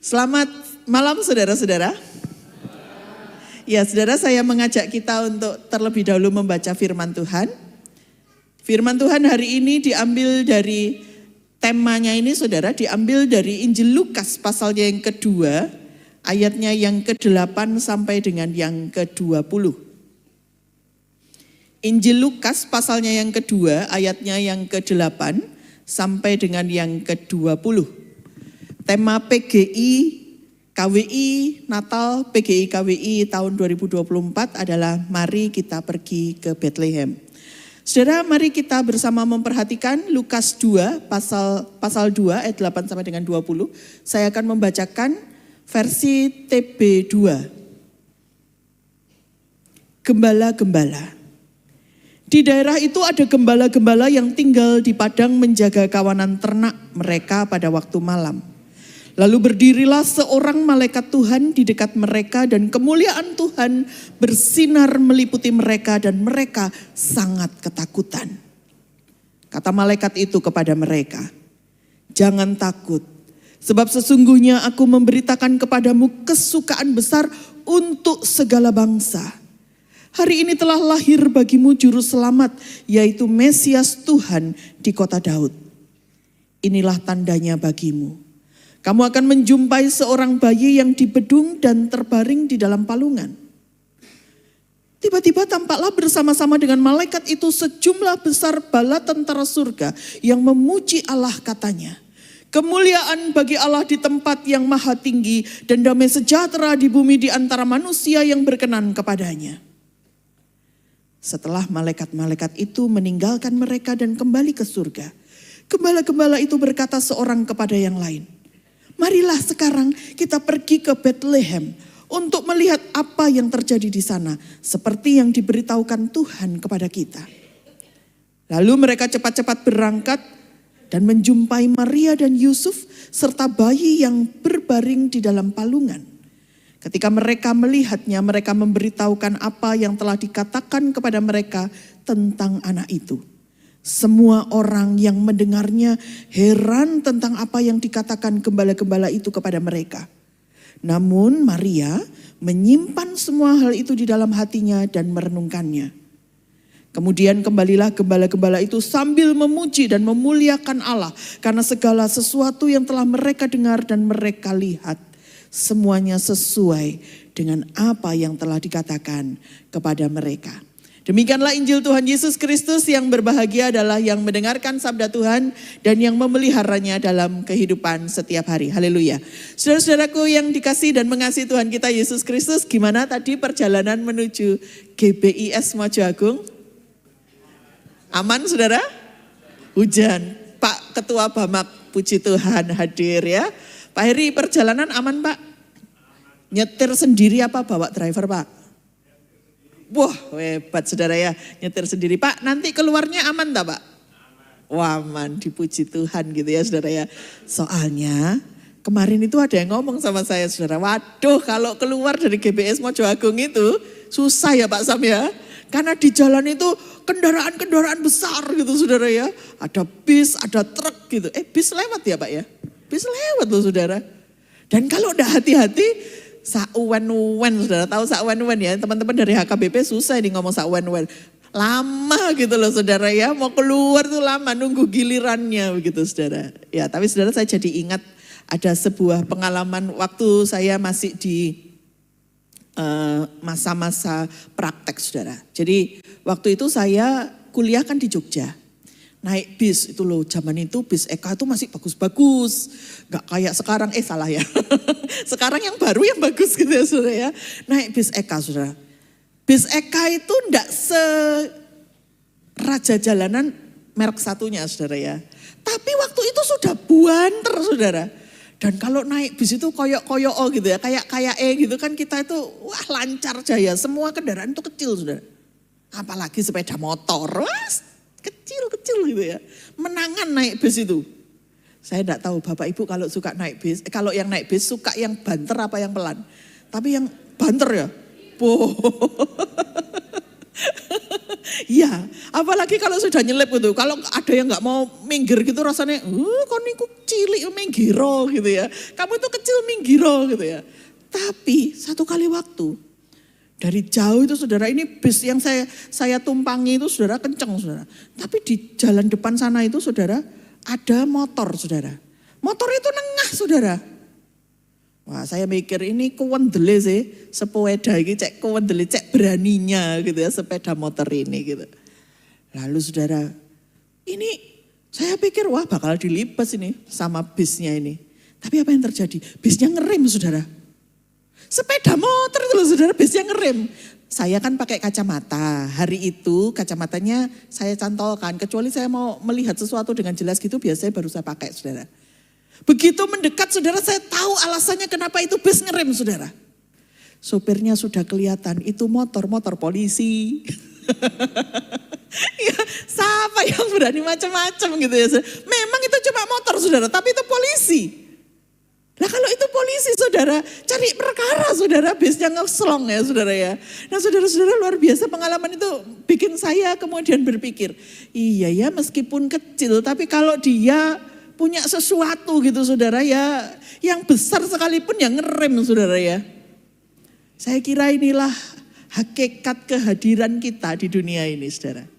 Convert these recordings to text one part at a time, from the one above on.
Selamat malam saudara-saudara. Ya saudara, saya mengajak kita untuk terlebih dahulu membaca firman Tuhan. Firman Tuhan hari ini diambil dari temanya ini saudara, diambil dari Injil Lukas pasalnya yang kedua, ayatnya yang ke-8 sampai dengan yang ke-20. Injil Lukas pasalnya yang kedua, ayatnya yang ke-8 sampai dengan yang ke-20. Tema PGI KWI Natal PGI KWI tahun 2024 adalah mari kita pergi ke Bethlehem. Saudara, mari kita bersama memperhatikan Lukas 2 pasal 2 ayat 8 sampai dengan 20. Saya akan membacakan versi TB2. Gembala-gembala. Di daerah itu ada gembala-gembala yang tinggal di padang menjaga kawanan ternak mereka pada waktu malam. Lalu berdirilah seorang malaikat Tuhan di dekat mereka dan kemuliaan Tuhan bersinar meliputi mereka dan mereka sangat ketakutan. Kata malaikat itu kepada mereka, "Jangan takut, sebab sesungguhnya aku memberitakan kepadamu kesukaan besar untuk segala bangsa. Hari ini telah lahir bagimu juru selamat, yaitu Mesias Tuhan di kota Daud. Inilah tandanya bagimu. Kamu akan menjumpai seorang bayi yang dibedung dan terbaring di dalam palungan." Tiba-tiba tampaklah bersama-sama dengan malaikat itu sejumlah besar bala tentara surga yang memuji Allah, katanya, "Kemuliaan bagi Allah di tempat yang maha tinggi dan damai sejahtera di bumi di antara manusia yang berkenan kepadanya." Setelah malaikat-malaikat itu meninggalkan mereka dan kembali ke surga, gembala-gembala itu berkata seorang kepada yang lain, "Marilah sekarang kita pergi ke Bethlehem untuk melihat apa yang terjadi di sana, seperti yang diberitahukan Tuhan kepada kita." Lalu mereka cepat-cepat berangkat dan menjumpai Maria dan Yusuf serta bayi yang berbaring di dalam palungan. Ketika mereka melihatnya, mereka memberitahukan apa yang telah dikatakan kepada mereka tentang anak itu. Semua orang yang mendengarnya heran tentang apa yang dikatakan gembala-gembala itu kepada mereka. Namun Maria menyimpan semua hal itu di dalam hatinya dan merenungkannya. Kemudian kembalilah gembala-gembala itu sambil memuji dan memuliakan Allah karena segala sesuatu yang telah mereka dengar dan mereka lihat. Semuanya sesuai dengan apa yang telah dikatakan kepada mereka. Demikianlah Injil Tuhan Yesus Kristus. Yang berbahagia adalah yang mendengarkan sabda Tuhan dan yang memeliharanya dalam kehidupan setiap hari. Haleluya. Saudara-saudaraku yang dikasihi dan mengasihi Tuhan kita Yesus Kristus, gimana tadi perjalanan menuju GBIS Mojo Agung? Aman saudara? Hujan. Pak Ketua Bamak, puji Tuhan hadir ya. Pak Heri, perjalanan aman Pak? Nyetir sendiri apa bawa driver Pak? Wah, hebat saudara ya, nyetir sendiri. Pak, nanti keluarnya aman tak Pak? Wah, aman, dipuji Tuhan gitu ya saudara ya. Soalnya kemarin itu ada yang ngomong sama saya saudara, waduh kalau keluar dari GBS Mojo Agung itu susah ya Pak Sam ya. Karena di jalan itu kendaraan-kendaraan besar gitu saudara ya. Ada bis, ada truk gitu. Bis lewat ya Pak ya? Bis lewat loh saudara. Dan kalau udah hati-hati, sak-wen-wen, saudara tahu sak-wen-wen ya, teman-teman dari HKBP susah ini ngomong sak-wen-wen. Lama gitu loh saudara ya, mau keluar tuh lama nunggu gilirannya begitu saudara. Ya tapi saudara, saya jadi ingat ada sebuah pengalaman waktu saya masih di masa-masa praktek saudara. Jadi waktu itu saya kuliah kan di Jogja. Naik bis itu loh, zaman itu bis Eka itu masih bagus-bagus. Gak kayak sekarang, salah ya. Sekarang yang baru yang bagus gitu ya saudara ya. Naik bis Eka saudara. Bis Eka itu enggak raja jalanan merek satunya saudara ya. Tapi waktu itu sudah buanter saudara. Dan kalau naik bis itu koyok-koyok gitu ya. Kayak gitu kan kita itu wah lancar jaya. Semua kendaraan itu kecil saudara. Apalagi sepeda motor. Wah, kecil gitu ya. Menangan naik bis itu. Saya enggak tahu Bapak Ibu kalau suka naik bis. Kalau yang naik bis suka yang banter apa yang pelan. Tapi yang banter ya. Iya, apalagi kalau sudah nyelip gitu. Kalau ada yang nggak mau minggir gitu rasanya, kok niku cilik minggiro gitu ya. Kamu itu kecil minggiro gitu ya. Tapi satu kali waktu, dari jauh itu saudara, ini bis yang saya tumpangi itu saudara kenceng saudara. Tapi di jalan depan sana itu saudara, ada motor saudara. Motor itu nengah saudara. Wah, saya mikir ini kuwendele sih, sepeda ini cek kuwendele, cek beraninya gitu ya sepeda motor ini gitu. Lalu saudara, ini saya pikir wah bakal dilibas ini sama bisnya ini. Tapi apa yang terjadi? Bisnya ngerem saudara. Sepeda motor itu loh saudara, bisnya ngerem. Saya kan pakai kacamata, hari itu kacamatanya saya cantolkan. Kecuali saya mau melihat sesuatu dengan jelas gitu biasanya baru saya pakai saudara. Begitu mendekat saudara, saya tahu alasannya kenapa itu bis ngerem saudara. Sopirnya sudah kelihatan, itu motor polisi. Ya, siapa yang berani macam-macam gitu ya. Memang itu cuma motor saudara, tapi itu polisi. Nah kalau itu polisi saudara, cari perkara saudara, bisnya ngeslong ya saudara ya. Nah saudara-saudara luar biasa pengalaman itu bikin saya kemudian berpikir, iya ya meskipun kecil tapi kalau dia punya sesuatu gitu saudara ya, yang besar sekalipun yang ngerem saudara ya. Saya kira inilah hakikat kehadiran kita di dunia ini saudara.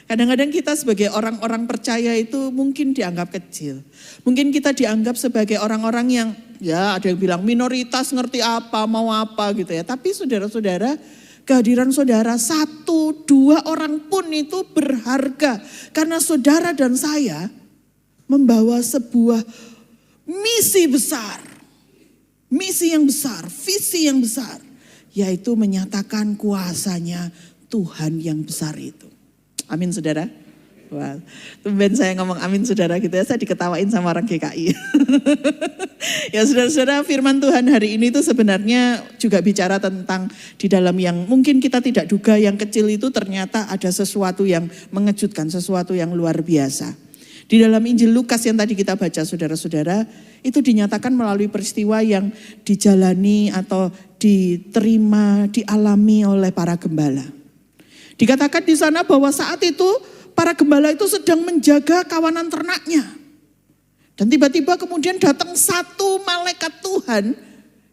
Kadang-kadang kita sebagai orang-orang percaya itu mungkin dianggap kecil. Mungkin kita dianggap sebagai orang-orang yang ya ada yang bilang minoritas ngerti apa, mau apa gitu ya. Tapi saudara-saudara, kehadiran saudara 1-2 orang pun itu berharga. Karena saudara dan saya membawa sebuah misi besar. Misi yang besar, visi yang besar. Yaitu menyatakan kuasanya Tuhan yang besar itu. Amin saudara. Wah, tumben saya ngomong amin saudara gitu ya, saya diketawain sama orang GKI. Ya saudara-saudara, firman Tuhan hari ini itu sebenarnya juga bicara tentang di dalam yang mungkin kita tidak duga, yang kecil itu ternyata ada sesuatu yang mengejutkan, sesuatu yang luar biasa. Di dalam Injil Lukas yang tadi kita baca saudara-saudara, itu dinyatakan melalui peristiwa yang dijalani atau diterima, dialami oleh para gembala. Dikatakan di sana bahwa saat itu para gembala itu sedang menjaga kawanan ternaknya. Dan tiba-tiba kemudian datang satu malaikat Tuhan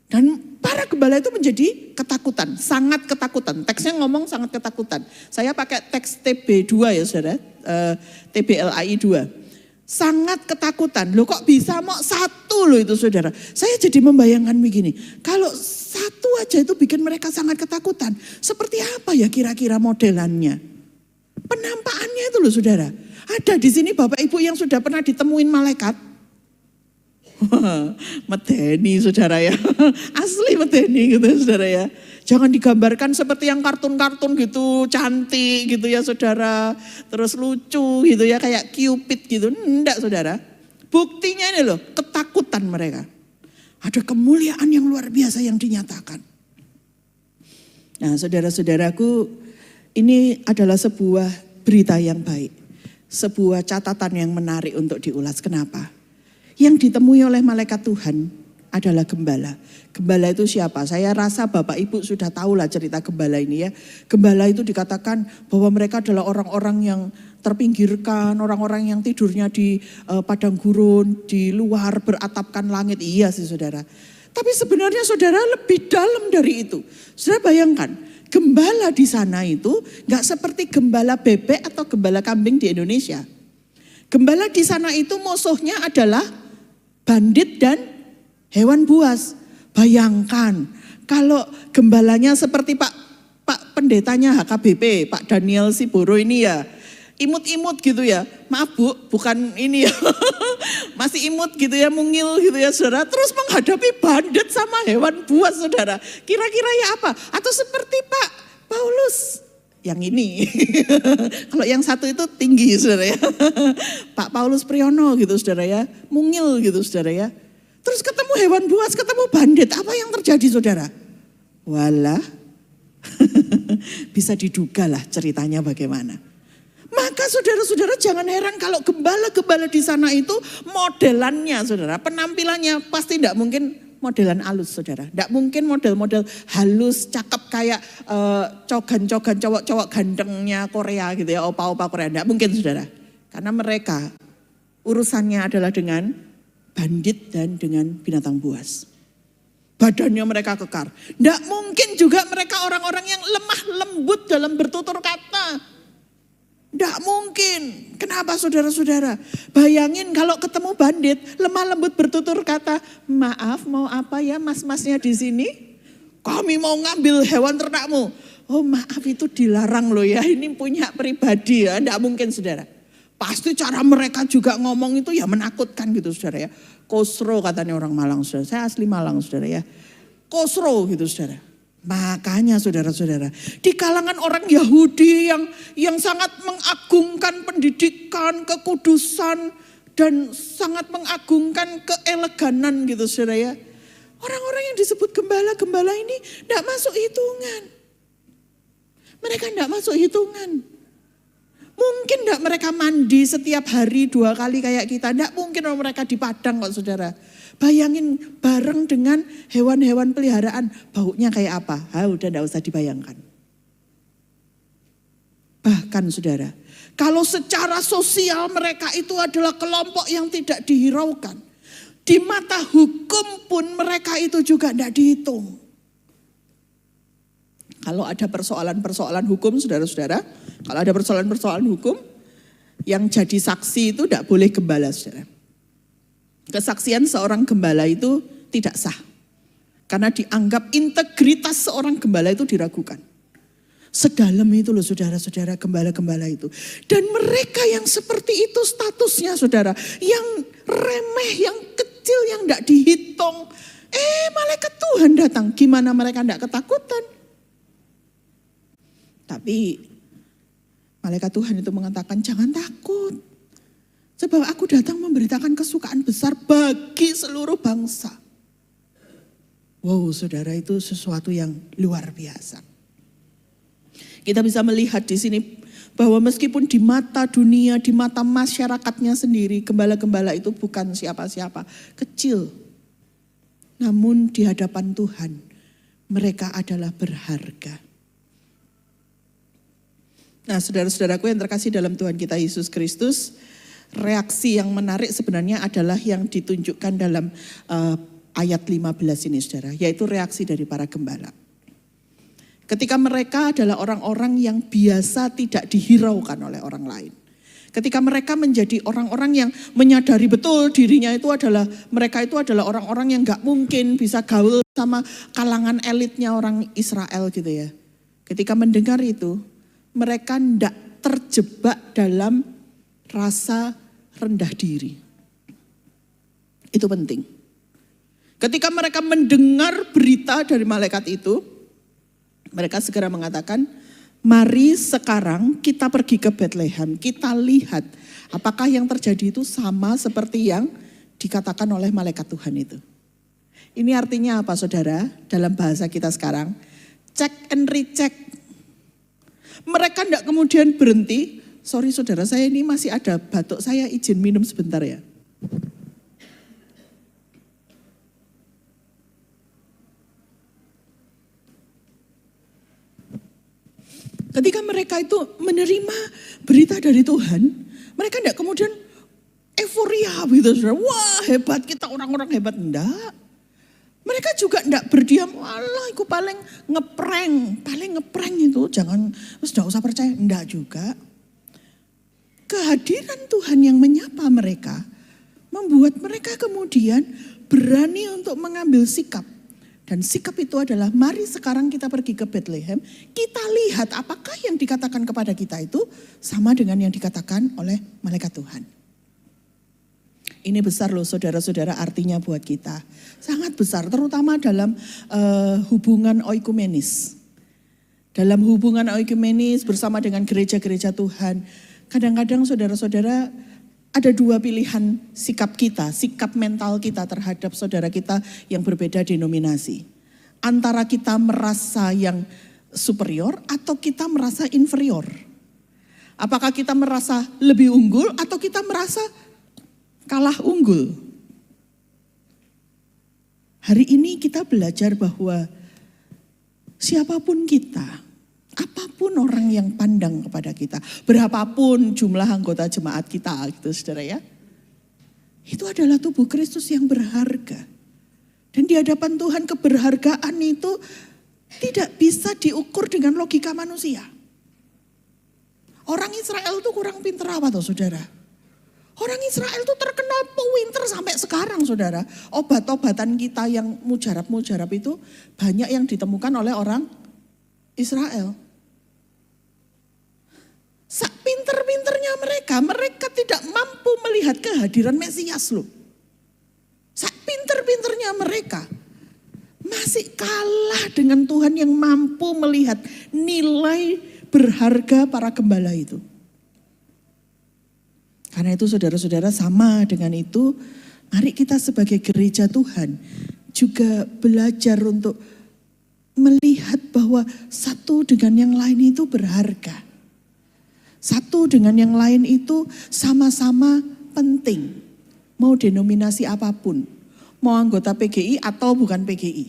dan para gembala itu menjadi ketakutan, sangat ketakutan. Teksnya ngomong sangat ketakutan. Saya pakai teks TB2 ya saudara, TBLAI 2. Sangat ketakutan. Loh kok bisa mau satu loh itu saudara. Saya jadi membayangkan begini. Kalau satu aja itu bikin mereka sangat ketakutan. Seperti apa ya kira-kira modelannya? Penampakannya itu loh saudara. Ada di sini bapak ibu yang sudah pernah ditemuin malaikat. Medeni saudara ya. Asli medeni gitu saudara ya. Jangan digambarkan seperti yang kartun-kartun gitu, cantik gitu ya saudara. Terus lucu gitu ya, kayak Cupid gitu. Enggak saudara. Buktinya ini loh, ketakutan mereka. Ada kemuliaan yang luar biasa yang dinyatakan. Nah saudara-saudaraku, ini adalah sebuah berita yang baik. Sebuah catatan yang menarik untuk diulas. Kenapa? Yang ditemui oleh malaikat Tuhan adalah gembala. Gembala itu siapa? Saya rasa Bapak Ibu sudah tahu lah cerita gembala ini ya. Gembala itu dikatakan bahwa mereka adalah orang-orang yang terpinggirkan, orang-orang yang tidurnya di padang gurun, di luar beratapkan langit. Iya sih saudara. Tapi sebenarnya saudara lebih dalam dari itu. Saudara bayangkan, gembala di sana itu gak seperti gembala bebek atau gembala kambing di Indonesia. Gembala di sana itu musuhnya adalah bandit dan hewan buas. Bayangkan kalau gembalanya seperti Pak pendetanya HKBP, Pak Daniel Siboro ini ya. Imut-imut gitu ya. Maaf Bu, bukan ini ya. Masih imut gitu ya, mungil gitu ya saudara. Terus menghadapi bandit sama hewan buas saudara. Kira-kira ya apa? Atau seperti Pak Paulus yang ini. Kalau yang satu itu tinggi saudara ya. Pak Paulus Priyono gitu saudara ya. Mungil gitu saudara ya. Terus ketemu hewan buas, ketemu bandit. Apa yang terjadi saudara? Walah. Bisa diduga lah ceritanya bagaimana. Maka saudara-saudara jangan heran kalau gembala-gembala di sana itu modelannya saudara. Penampilannya pasti tidak mungkin modelan halus saudara. Tidak mungkin model-model halus, cakep kayak cogan-cogan cowok-cowok gantengnya Korea gitu ya, opa-opa Korea. Tidak mungkin saudara. Karena mereka urusannya adalah dengan bandit dan dengan binatang buas. Badannya mereka kekar. Tidak mungkin juga mereka orang-orang yang lemah lembut dalam bertutur kata. Tidak mungkin. Kenapa saudara-saudara? Bayangin kalau ketemu bandit, lemah lembut bertutur kata, maaf mau apa ya mas-masnya di sini? Kami mau ngambil hewan ternakmu. Oh maaf itu dilarang loh ya, ini punya pribadi ya. Tidak mungkin saudara. Pasti cara mereka juga ngomong itu ya menakutkan gitu saudara ya. Kosro katanya orang Malang saudara. Saya asli Malang saudara ya. Kosro gitu saudara. Makanya saudara-saudara. Di kalangan orang Yahudi yang sangat mengagungkan pendidikan, kekudusan. Dan sangat mengagungkan keeleganan gitu saudara ya. Orang-orang yang disebut gembala-gembala ini tidak masuk hitungan. Mereka tidak masuk hitungan. Mungkin enggak mereka mandi setiap hari 2 kali kayak kita. Enggak mungkin mereka di padang kok saudara. Bayangin bareng dengan hewan-hewan peliharaan. Baunya kayak apa? Udah enggak usah dibayangkan. Bahkan saudara. Kalau secara sosial mereka itu adalah kelompok yang tidak dihiraukan. Di mata hukum pun mereka itu juga enggak dihitung. Kalau ada persoalan-persoalan hukum saudara-saudara. Kalau ada persoalan-persoalan hukum, yang jadi saksi itu tidak boleh gembala saudara. Kesaksian seorang gembala itu tidak sah. Karena dianggap integritas seorang gembala itu diragukan. Sedalam itu loh saudara-saudara gembala-gembala itu. Dan mereka yang seperti itu statusnya saudara. Yang remeh, yang kecil, yang tidak dihitung. Malaikat Tuhan datang. Gimana mereka tidak ketakutan? Tapi malaikat Tuhan itu mengatakan jangan takut. Sebab aku datang memberitakan kesukaan besar bagi seluruh bangsa. Wow saudara itu sesuatu yang luar biasa. Kita bisa melihat di sini bahwa meskipun di mata dunia, di mata masyarakatnya sendiri, gembala-gembala itu bukan siapa-siapa, kecil. Namun di hadapan Tuhan mereka adalah berharga. Nah saudara-saudaraku yang terkasih dalam Tuhan kita Yesus Kristus, reaksi yang menarik sebenarnya adalah yang ditunjukkan dalam ayat 15 ini saudara, yaitu reaksi dari para gembala. Ketika mereka adalah orang-orang yang biasa tidak dihiraukan oleh orang lain. Ketika mereka menjadi orang-orang yang menyadari betul dirinya itu adalah, mereka itu adalah orang-orang yang gak mungkin bisa gaul sama kalangan elitnya orang Israel gitu ya. Ketika mendengar itu, mereka tidak terjebak dalam rasa rendah diri. Itu penting. Ketika mereka mendengar berita dari malaikat itu, mereka segera mengatakan, mari sekarang kita pergi ke Bethlehem, kita lihat apakah yang terjadi itu sama seperti yang dikatakan oleh malaikat Tuhan itu. Ini artinya apa saudara? Dalam bahasa kita sekarang, check and recheck. Mereka tidak kemudian berhenti, sorry saudara saya ini masih ada batuk, saya izin minum sebentar ya. Ketika mereka itu menerima berita dari Tuhan, mereka tidak kemudian euforia gitu saudara. Wah hebat kita orang-orang hebat, enggak. Mereka juga tidak berdiam, walah aku paling ngeprank itu, jangan, tidak usah percaya, enggak juga. Kehadiran Tuhan yang menyapa mereka, membuat mereka kemudian berani untuk mengambil sikap. Dan sikap itu adalah, mari sekarang kita pergi ke Bethlehem, kita lihat apakah yang dikatakan kepada kita itu sama dengan yang dikatakan oleh malaikat Tuhan. Ini besar loh saudara-saudara artinya buat kita. Sangat besar terutama dalam hubungan oikumenis. Dalam hubungan oikumenis bersama dengan gereja-gereja Tuhan. Kadang-kadang saudara-saudara ada 2 pilihan sikap kita, sikap mental kita terhadap saudara kita yang berbeda denominasi. Antara kita merasa yang superior atau kita merasa inferior. Apakah kita merasa lebih unggul atau kita merasa kalah unggul. Hari ini kita belajar bahwa siapapun kita, apapun orang yang pandang kepada kita, berapapun jumlah anggota jemaat kita gitu saudara ya, itu adalah tubuh Kristus yang berharga. Dan di hadapan Tuhan keberhargaan itu tidak bisa diukur dengan logika manusia. Orang Israel itu kurang pinter apa tuh saudara? Orang Israel itu terkenal pinter sampai sekarang saudara. Obat-obatan kita yang mujarab-mujarab itu banyak yang ditemukan oleh orang Israel. Sak pinter-pinternya mereka tidak mampu melihat kehadiran Mesias loh. Sak pinter-pinternya mereka masih kalah dengan Tuhan yang mampu melihat nilai berharga para gembala itu. Karena itu saudara-saudara, sama dengan itu, mari kita sebagai gereja Tuhan juga belajar untuk melihat bahwa satu dengan yang lain itu berharga. Satu dengan yang lain itu sama-sama penting. Mau denominasi apapun, mau anggota PGI atau bukan PGI.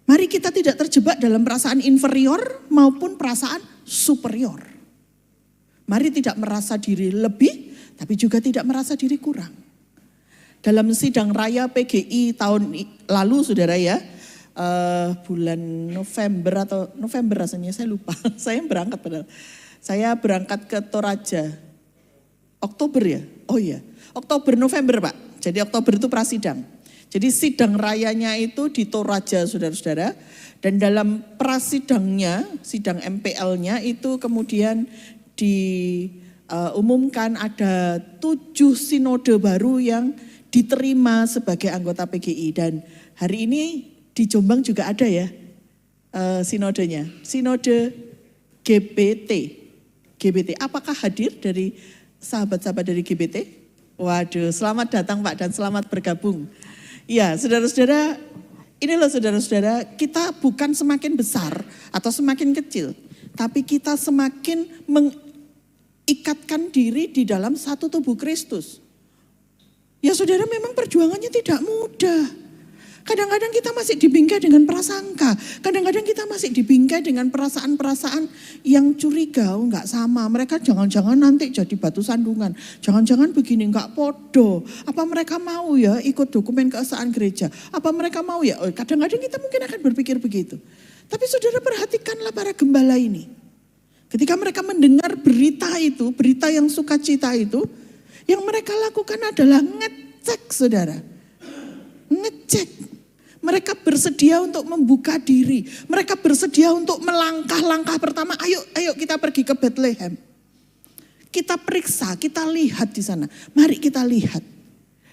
Mari kita tidak terjebak dalam perasaan inferior maupun perasaan superior. Mari tidak merasa diri lebih, tapi juga tidak merasa diri kurang. Dalam sidang raya PGI tahun lalu saudara ya, bulan November rasanya saya lupa. Saya berangkat padahal. Saya berangkat ke Toraja. Oktober ya? Oh iya, Oktober November Pak. Jadi Oktober itu prasidang. Jadi sidang rayanya itu di Toraja saudara-saudara. Dan dalam prasidangnya, sidang MPL-nya itu kemudian diumumkan ada 7 sinode baru yang diterima sebagai anggota PGI. Dan hari ini di Jombang juga ada ya sinodenya. Sinode GBT. Apakah hadir dari sahabat-sahabat dari GBT? Waduh, selamat datang Pak dan selamat bergabung. Ya, saudara-saudara, ini loh saudara-saudara, kita bukan semakin besar atau semakin kecil, tapi kita semakin mengikatkan diri di dalam satu tubuh Kristus. Ya saudara, memang perjuangannya tidak mudah. Kadang-kadang kita masih dibingkai dengan prasangka. Kadang-kadang kita masih dibingkai dengan perasaan-perasaan yang curiga. Oh enggak sama, mereka jangan-jangan nanti jadi batu sandungan. Jangan-jangan begini, enggak podo. Apa mereka mau ya ikut dokumen keesaan gereja? Apa mereka mau ya? Oh, kadang-kadang kita mungkin akan berpikir begitu. Tapi saudara perhatikanlah para gembala ini. Ketika mereka mendengar berita itu, berita yang sukacita itu, yang mereka lakukan adalah ngecek saudara. Ngecek. Mereka bersedia untuk membuka diri. Mereka bersedia untuk melangkah-langkah pertama. Ayo kita pergi ke Bethlehem. Kita periksa, kita lihat di sana. Mari kita lihat.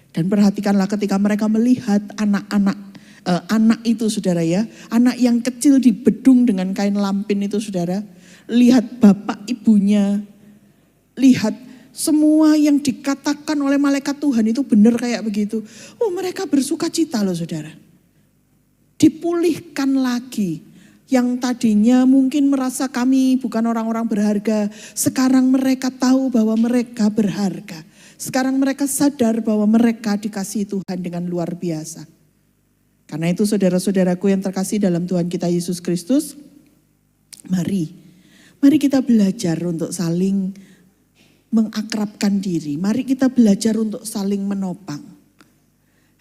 Dan perhatikanlah ketika mereka melihat anak itu saudara ya. Anak yang kecil dibedung dengan kain lampin itu saudara. Lihat bapak ibunya. Lihat semua yang dikatakan oleh malaikat Tuhan itu benar kayak begitu. Oh mereka bersuka cita loh saudara. Dipulihkan lagi. Yang tadinya mungkin merasa kami bukan orang-orang berharga. Sekarang mereka tahu bahwa mereka berharga. Sekarang mereka sadar bahwa mereka dikasihi Tuhan dengan luar biasa. Karena itu saudara-saudaraku yang terkasih dalam Tuhan kita Yesus Kristus. Mari kita belajar untuk saling mengakrabkan diri. Mari kita belajar untuk saling menopang.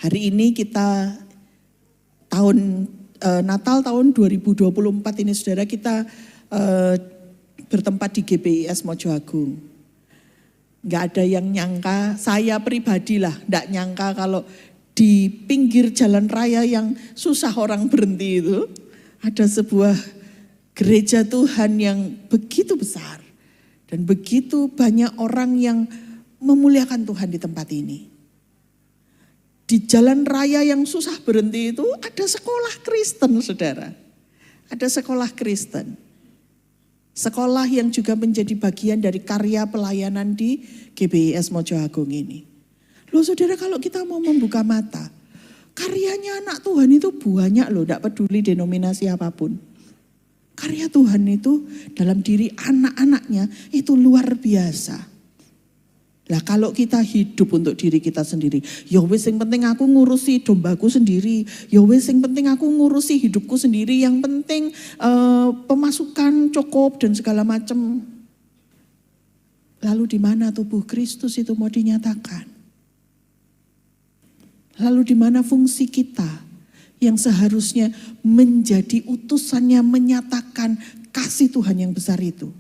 Hari ini kita Natal tahun 2024 ini saudara kita bertempat di GBIS Mojo Agung. Gak ada yang nyangka, saya pribadi lah gak nyangka kalau di pinggir jalan raya yang susah orang berhenti itu ada sebuah gereja Tuhan yang begitu besar. Dan begitu banyak orang yang memuliakan Tuhan di tempat ini. Di jalan raya yang susah berhenti itu ada sekolah Kristen saudara. Ada sekolah Kristen. Sekolah yang juga menjadi bagian dari karya pelayanan di GBIS Mojo Agung ini. Loh saudara kalau kita mau membuka mata. Karyanya anak Tuhan itu banyak loh, tidak peduli denominasi apapun. Karya Tuhan itu dalam diri anak-anaknya itu luar biasa. Lah kalau kita hidup untuk diri kita sendiri, ya wis yang penting aku ngurusi dombaku sendiri, ya wis yang penting aku ngurusi hidupku sendiri, yang penting pemasukan cukup dan segala macam. Lalu di mana tubuh Kristus itu mau dinyatakan? Lalu di mana fungsi kita yang seharusnya menjadi utusannya menyatakan kasih Tuhan yang besar itu?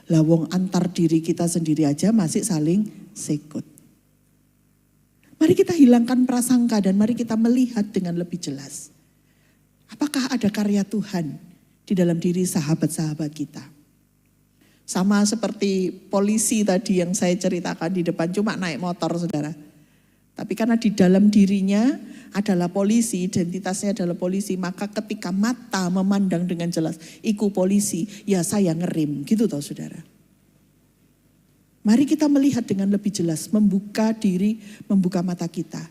Lah wong antar diri kita sendiri aja masih saling sekut. Mari kita hilangkan prasangka dan mari kita melihat dengan lebih jelas. Apakah ada karya Tuhan di dalam diri sahabat-sahabat kita? Sama seperti polisi tadi yang saya ceritakan di depan, cuma naik motor saudara. Tapi karena di dalam dirinya adalah polisi, identitasnya adalah polisi, maka ketika mata memandang dengan jelas, iku polisi, ya saya ngerem, gitu toh saudara. Mari kita melihat dengan lebih jelas, membuka diri, membuka mata kita.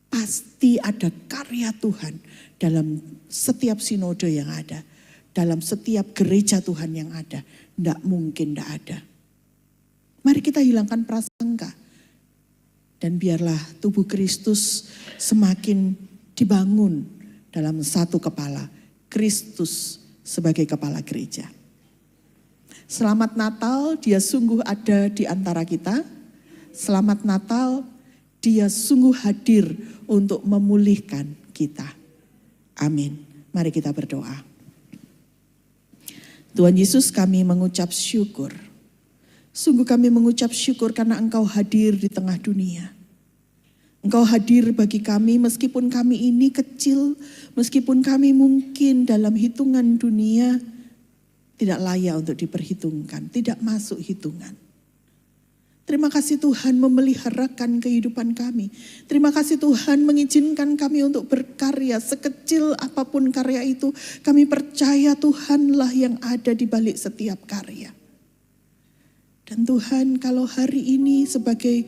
Pasti ada karya Tuhan dalam setiap sinode yang ada, dalam setiap gereja Tuhan yang ada. Tidak mungkin tidak ada. Mari kita hilangkan prasangka. Dan biarlah tubuh Kristus semakin dibangun dalam satu kepala. Kristus sebagai kepala gereja. Selamat Natal, Dia sungguh ada di antara kita. Selamat Natal, Dia sungguh hadir untuk memulihkan kita. Amin. Mari kita berdoa. Tuhan Yesus, kami mengucap syukur. Sungguh kami mengucap syukur karena Engkau hadir di tengah dunia. Engkau hadir bagi kami meskipun kami ini kecil, meskipun kami mungkin dalam hitungan dunia tidak layak untuk diperhitungkan, tidak masuk hitungan. Terima kasih Tuhan memeliharakan kehidupan kami. Terima kasih Tuhan mengizinkan kami untuk berkarya. Sekecil apapun karya itu, kami percaya Tuhanlah yang ada di balik setiap karya. Dan Tuhan, kalau hari ini sebagai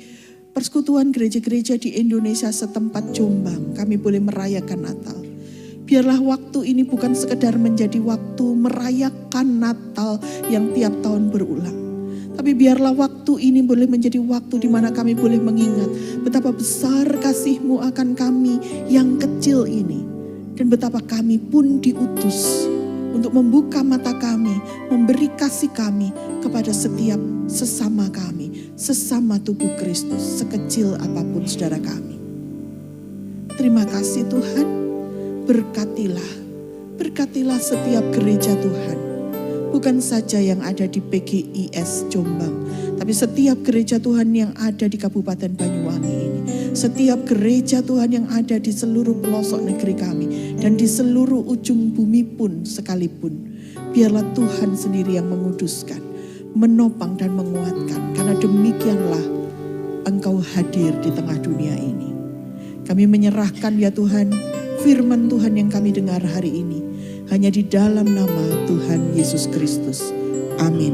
persekutuan gereja-gereja di Indonesia setempat Jombang, kami boleh merayakan Natal. Biarlah waktu ini bukan sekedar menjadi waktu merayakan Natal yang tiap tahun berulang. Tapi biarlah waktu ini boleh menjadi waktu di mana kami boleh mengingat betapa besar kasih-Mu akan kami yang kecil ini. Dan betapa kami pun diutus untuk membuka mata kami, memberi kasih kami kepada setiap sesama kami, sesama tubuh Kristus, sekecil apapun saudara kami. Terima kasih Tuhan, berkatilah setiap gereja Tuhan. Bukan saja yang ada di PGIS Jombang, tapi setiap gereja Tuhan yang ada di Kabupaten Banyuwangi ini. Setiap gereja Tuhan yang ada di seluruh pelosok negeri kami. Dan di seluruh ujung bumi pun sekalipun. Biarlah Tuhan sendiri yang menguduskan, menopang dan menguatkan. Karena demikianlah Engkau hadir di tengah dunia ini. Kami menyerahkan ya Tuhan, firman Tuhan yang kami dengar hari ini. Hanya di dalam nama Tuhan Yesus Kristus. Amin.